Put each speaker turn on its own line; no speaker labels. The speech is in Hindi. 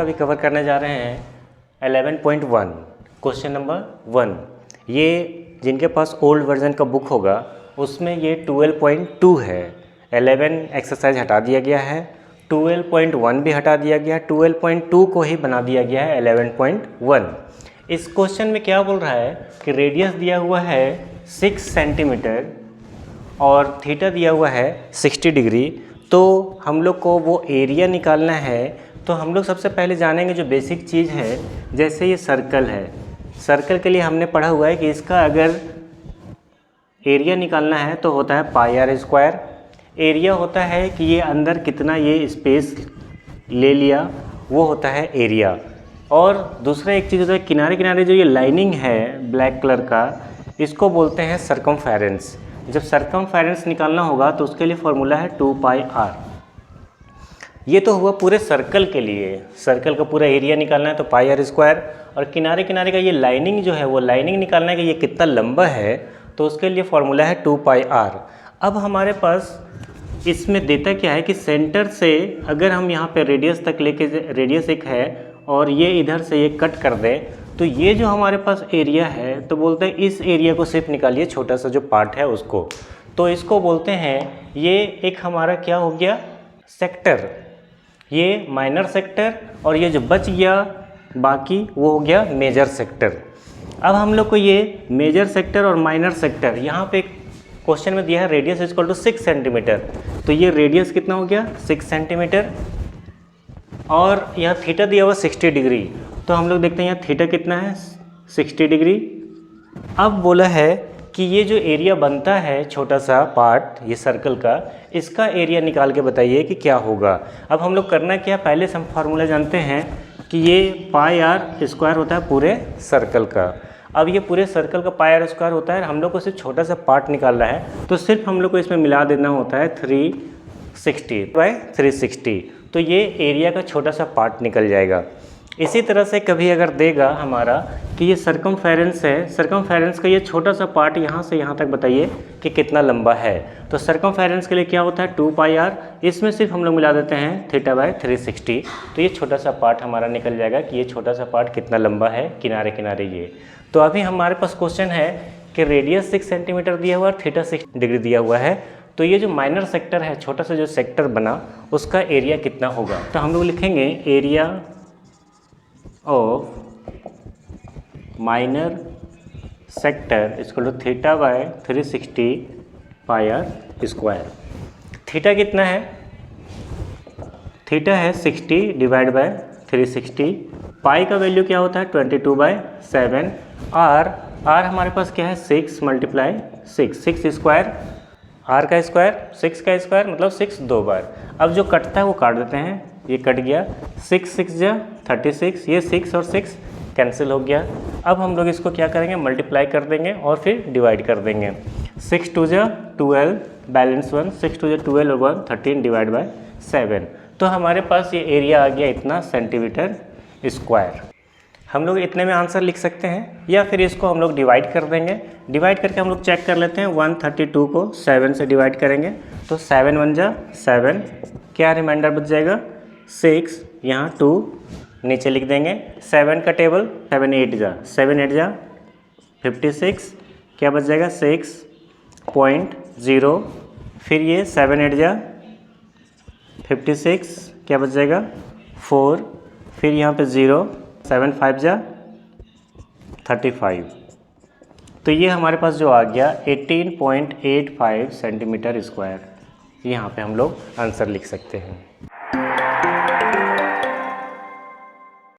अभी कवर करने जा रहे हैं 11.1 क्वेश्चन नंबर 1। ये जिनके पास ओल्ड वर्जन का बुक होगा उसमें ये 12.2 है। 11 एक्सरसाइज हटा दिया गया है, 12.1 भी हटा दिया गया है, 12.2 को ही बना दिया गया है 11.1। इस क्वेश्चन में क्या बोल रहा है कि रेडियस दिया हुआ है 6 सेंटीमीटर और थीटा दिया हुआ है 60 डिग्री। तो हम लोग को वो एरिया निकालना है। तो हम लोग सबसे पहले जानेंगे जो बेसिक चीज़ है, जैसे ये सर्कल है। सर्कल के लिए हमने पढ़ा हुआ है कि इसका अगर एरिया निकालना है तो होता है पाई आर स्क्वायर। एरिया होता है कि ये अंदर कितना ये स्पेस ले लिया, वो होता है एरिया। और दूसरा एक चीज़ होता है किनारे किनारे जो ये लाइनिंग है ब्लैक कलर का, इसको बोलते हैं सरकमफेरेंस। जब सरकमफेरेंस निकालना होगा तो उसके लिए फॉर्मूला है 2 पाई आर। ये तो हुआ पूरे सर्कल के लिए, सर्कल का पूरा एरिया निकालना है तो पाई आर स्क्वायर। और किनारे किनारे का ये लाइनिंग जो है वो लाइनिंग निकालना है कि ये कितना लंबा है, तो उसके लिए फॉर्मूला है 2 पाई आर। अब हमारे पास इसमें देता क्या है कि सेंटर से अगर हम यहाँ पे रेडियस तक लेके, रेडियस एक है और ये इधर से ये कट कर दें, तो ये जो हमारे पास एरिया है तो बोलते हैं इस एरिया को सिर्फ निकालिए, छोटा सा जो पार्ट है उसको। तो इसको बोलते हैं, ये एक हमारा क्या हो गया, सेक्टर, ये माइनर सेक्टर, और ये जो बच गया बाकी वो हो गया मेजर सेक्टर। अब हम लोग को ये मेजर सेक्टर और माइनर सेक्टर, यहाँ पे क्वेश्चन में दिया है रेडियस इक्वल टू 6 सेंटीमीटर। तो ये रेडियस कितना हो गया 6 सेंटीमीटर, और यहाँ थीटा दिया हुआ 60 डिग्री। तो हम लोग देखते हैं यहाँ थीटा कितना है 60 डिग्री। अब बोला है कि ये जो एरिया बनता है छोटा सा पार्ट ये सर्कल का, इसका एरिया निकाल के बताइए कि क्या होगा। अब हम लोग करना क्या, पहले से हम फार्मूला जानते हैं कि ये पाई आर स्क्वायर होता है पूरे सर्कल का। अब ये पूरे सर्कल का पाई आर स्क्वायर होता है, हम लोग को सिर्फ छोटा सा पार्ट निकालना है, तो सिर्फ हम लोग को इसमें मिला देना होता है 360/360। तो ये एरिया का छोटा सा पार्ट निकल जाएगा। इसी तरह से कभी अगर देगा हमारा कि ये सरकमफेरेंस है, सरकमफेरेंस का ये छोटा सा पार्ट यहाँ से यहाँ तक बताइए कि कितना लंबा है। तो सरकमफेरेंस के लिए क्या होता है 2 पाई आर, इसमें सिर्फ हम लोग मिला देते हैं θ/360। तो ये छोटा सा पार्ट हमारा निकल जाएगा कि ये छोटा सा पार्ट कितना लंबा है किनारे किनारे ये। तो अभी हमारे पास क्वेश्चन है कि रेडियस 6 सेंटीमीटर दिया हुआ है और थीटा 6 डिग्री दिया हुआ है। तो ये जो माइनर सेक्टर है, छोटा सा जो सेक्टर बना, उसका एरिया कितना होगा। तो हम लोग लिखेंगे area of minor sector equal to θ/360 pi R square. Theta कितना है, थीटा है 60 डिवाइड बाय 360। पाई का वैल्यू क्या होता है 22/7। आर हमारे पास क्या है 6 × 6 स्क्वायर, आर का स्क्वायर 6 का स्क्वायर मतलब 6 दो बार। अब जो कटता है वो काट देते हैं, ये कट गया, 6 6 जा 36, ये 6 और 6 कैंसिल हो गया। अब हम लोग इसको क्या करेंगे, मल्टीप्लाई कर देंगे और फिर डिवाइड कर देंगे। 6 2 जा 12, बैलेंस 1, 6 2 जा 12 और 1 13 डिवाइड बाय 7। तो हमारे पास ये एरिया आ गया इतना सेंटीमीटर स्क्वायर। हम लोग इतने में आंसर लिख सकते हैं, या फिर इसको हम लोग डिवाइड कर देंगे। डिवाइड करके हम लोग चेक कर लेते हैं, 132 को 7 से डिवाइड करेंगे तो 7 1 जा 7, क्या रिमाइंडर बच जाएगा 6, यहाँ 2 नीचे लिख देंगे। 7 का टेबल 7 8 जा 56, क्या बच जाएगा 6.0। फिर ये 7 8 जा 56, क्या बच जाएगा 4, फिर यहाँ पे 0, 7 5 जा 35। तो ये हमारे पास जो आ गया 18.85 सेंटीमीटर स्क्वायर। यहाँ पे हम लोग आंसर लिख सकते हैं।